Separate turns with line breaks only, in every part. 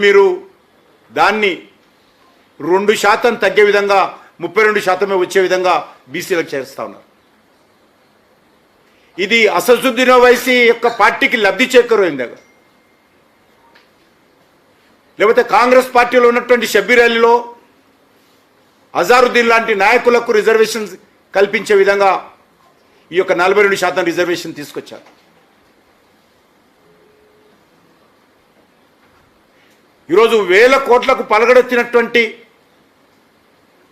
మీరు దాన్ని 2% తగ్గే విధంగా 32% వచ్చే విధంగా బీసీలకు చేరుస్తా ఉన్నారు. ఇది అసదుద్దీన్ ఓవైసీ యొక్క పార్టీకి లబ్ధి చేకూరింది. లేకపోతే కాంగ్రెస్ పార్టీలో ఉన్నటువంటి షబ్బీర్ అలీలో అజారుద్దీన్ లాంటి నాయకులకు రిజర్వేషన్ కల్పించే విధంగా ఈ యొక్క 42% రిజర్వేషన్ తీసుకొచ్చారు. ఈరోజు వేల కోట్లకు పలగడెత్తినటువంటి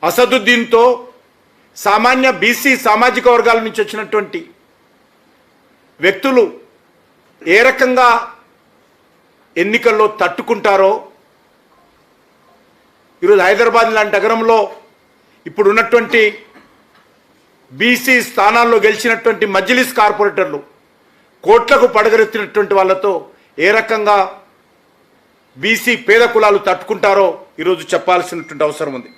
అసదుద్దీన్తో సామాన్య బీసీ సామాజిక వర్గాల నుంచి వచ్చినటువంటి వ్యక్తులు ఏ రకంగా ఎన్నికల్లో తట్టుకుంటారో, ఈరోజు హైదరాబాద్ లాంటి నగరంలో ఇప్పుడు ఉన్నటువంటి బీసీ స్థానాల్లో గెలిచినటువంటి మజ్లిస్ కార్పొరేటర్లు కోట్లకు పడగరెత్తినటువంటి వాళ్ళతో ఏ రకంగా బీసీ పేద కులాలు తట్టుకుంటారో ఈరోజు చెప్పాల్సినటువంటి అవసరం ఉంది.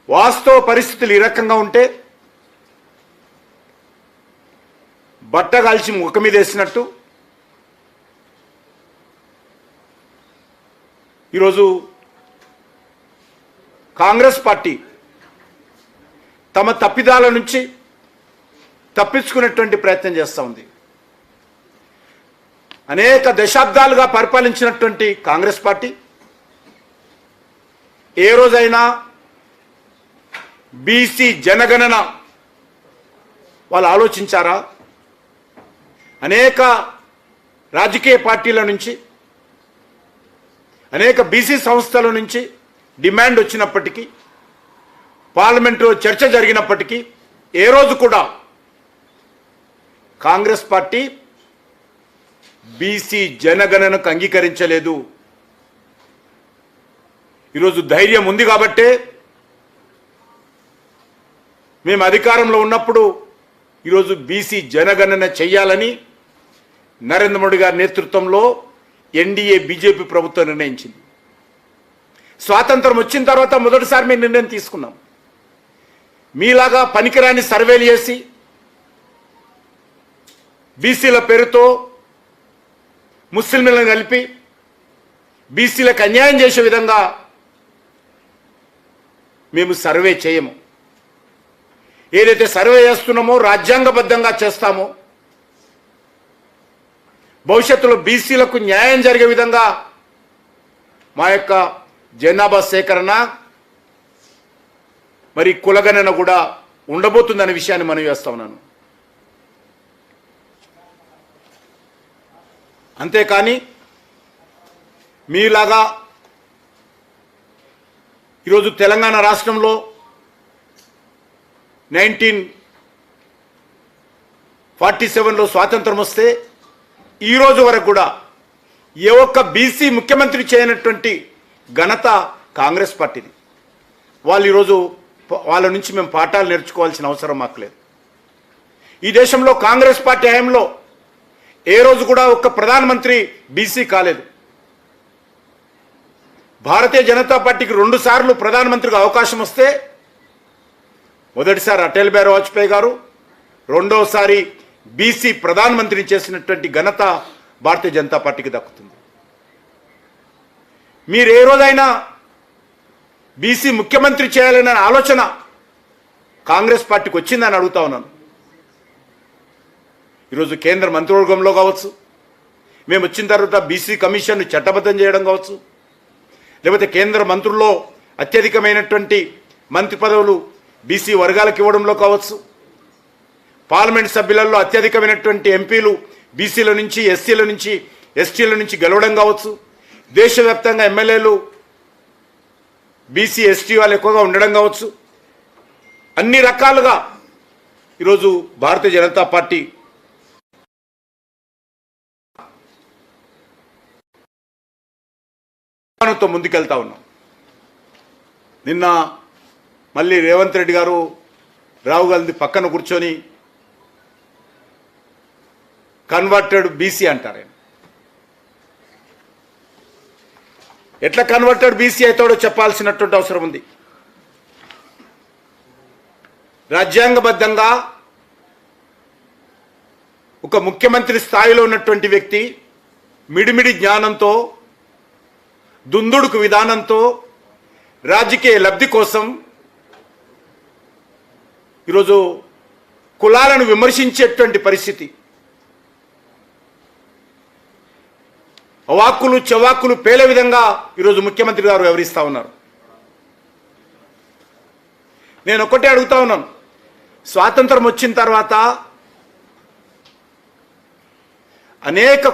వాస్తవ పరిస్థితులు ఈ రకంగా ఉంటే బట్ట కాల్చి ముఖం మీద వేసినట్టు ఈరోజు కాంగ్రెస్ పార్టీ తమ తప్పిదాల నుంచి తప్పించుకునేటువంటి ప్రయత్నం చేస్తూ ఉంది. అనేక దశాబ్దాలుగా పరిపాలించినటువంటి కాంగ్రెస్ పార్టీ ఏ రోజైనా బీసీ జనగణన వాళ్ళు ఆలోచించారా? అనేక రాజకీయ పార్టీల నుంచి, అనేక బీసీ సంస్థల నుంచి డిమాండ్ వచ్చినప్పటికీ, పార్లమెంటులో చర్చ జరిగినప్పటికీ ఏ రోజు కూడా కాంగ్రెస్ పార్టీ బీసీ జనగణనకు అంగీకరించలేదు. ఈరోజు ధైర్యం ఉంది కాబట్టే మేము అధికారంలో ఉన్నప్పుడు ఈరోజు బీసీ జనగణన చేయాలని నరేంద్ర మోడీ గారి నేతృత్వంలో ఎన్డీఏ బీజేపీ ప్రభుత్వం నిర్ణయించింది. స్వాతంత్రం వచ్చిన తర్వాత మొదటిసారి మేము నిర్ణయం తీసుకున్నాం. మీలాగా పనికిరాని సర్వేలు చేసి బీసీల పేరుతో ముస్లింలను కలిపి బీసీలకు అన్యాయం చేసే విధంగా మేము సర్వే చేయము. ఏదైతే సర్వే చేస్తున్నామో రాజ్యాంగబద్ధంగా చేస్తామో, భవిష్యత్తులో బీసీలకు న్యాయం జరిగే విధంగా మా యొక్క జనాభా సేకరణ మరి కులగణన కూడా ఉండబోతుందనే విషయాన్ని మనం చేస్తా ఉన్నాను. అంతేకాని మీలాగా ఈరోజు తెలంగాణ రాష్ట్రంలో 1947లో స్వాతంత్రం వస్తే ఈరోజు వరకు కూడా ఏ ఒక్క బీసీ ముఖ్యమంత్రి చేయనటువంటి ఘనత కాంగ్రెస్ పార్టీది. వాళ్ళు ఈరోజు వాళ్ళ నుంచి మేము పాఠాలు నేర్చుకోవాల్సిన అవసరం మాకు లేదు. ఈ దేశంలో కాంగ్రెస్ పార్టీ హయాంలో ఏ రోజు కూడా ఒక్క ప్రధానమంత్రి బీసీ కాలేదు. భారతీయ జనతా పార్టీకి 2 సార్లు ప్రధానమంత్రిగా అవకాశం వస్తే మొదటిసారి అటల్ బిహారీ వాజ్పేయి గారు, రెండోసారి బీసీ ప్రధానమంత్రిని చేసినటువంటి ఘనత భారతీయ జనతా పార్టీకి దక్కుతుంది. మీరు ఏ రోజైనా బీసీ ముఖ్యమంత్రి చేయాలనే ఆలోచన కాంగ్రెస్ పార్టీకి వచ్చిందని అడుగుతా ఉన్నాను. ఈరోజు కేంద్ర మంత్రివర్గంలో కావచ్చు, మేము వచ్చిన తర్వాత బీసీ కమిషన్ను చట్టబద్ధం చేయడం కావచ్చు, లేకపోతే కేంద్ర మంత్రుల్లో అత్యధికమైనటువంటి మంత్రి పదవులు బీసీ వర్గాలకు ఇవ్వడంలో కావచ్చు, పార్లమెంట్ సభ్యులలో అత్యధికమైనటువంటి ఎంపీలు బీసీల నుంచి, ఎస్సీల నుంచి, ఎస్టీల నుంచి గెలవడం కావచ్చు, దేశవ్యాప్తంగా ఎమ్మెల్యేలు బీసీ ఎస్టీ వాళ్ళు ఎక్కువగా ఉండడం కావచ్చు, అన్ని రకాలుగా ఈరోజు భారతీయ జనతా పార్టీ తో ముందుకెళ్తా ఉన్నాం. నిన్న మళ్ళీ రేవంత్ రెడ్డి గారు రావు గాంధీ పక్కన కూర్చొని కన్వర్టెడ్ బీసీ అంటారు. ఎట్లా కన్వర్టెడ్ బీసీ అవుతాడో చెప్పాల్సినటువంటి అవసరం ఉంది. రాజ్యాంగబద్ధంగా ఒక ముఖ్యమంత్రి స్థాయిలో ఉన్నటువంటి వ్యక్తి మిడిమిడి జ్ఞానంతో, దుందుడుకు విధానంతో రాజకీయ లబ్ధి కోసం ఈరోజు కులాలను విమర్శించేటువంటి పరిస్థితి, అవాక్కులు చవాక్కులు పేలే విధంగా ఈరోజు ముఖ్యమంత్రి గారు వ్యవహరిస్తూ ఉన్నారు. నేను ఒక్కటే అడుగుతా ఉన్నాను, స్వాతంత్రం వచ్చిన తర్వాత అనేక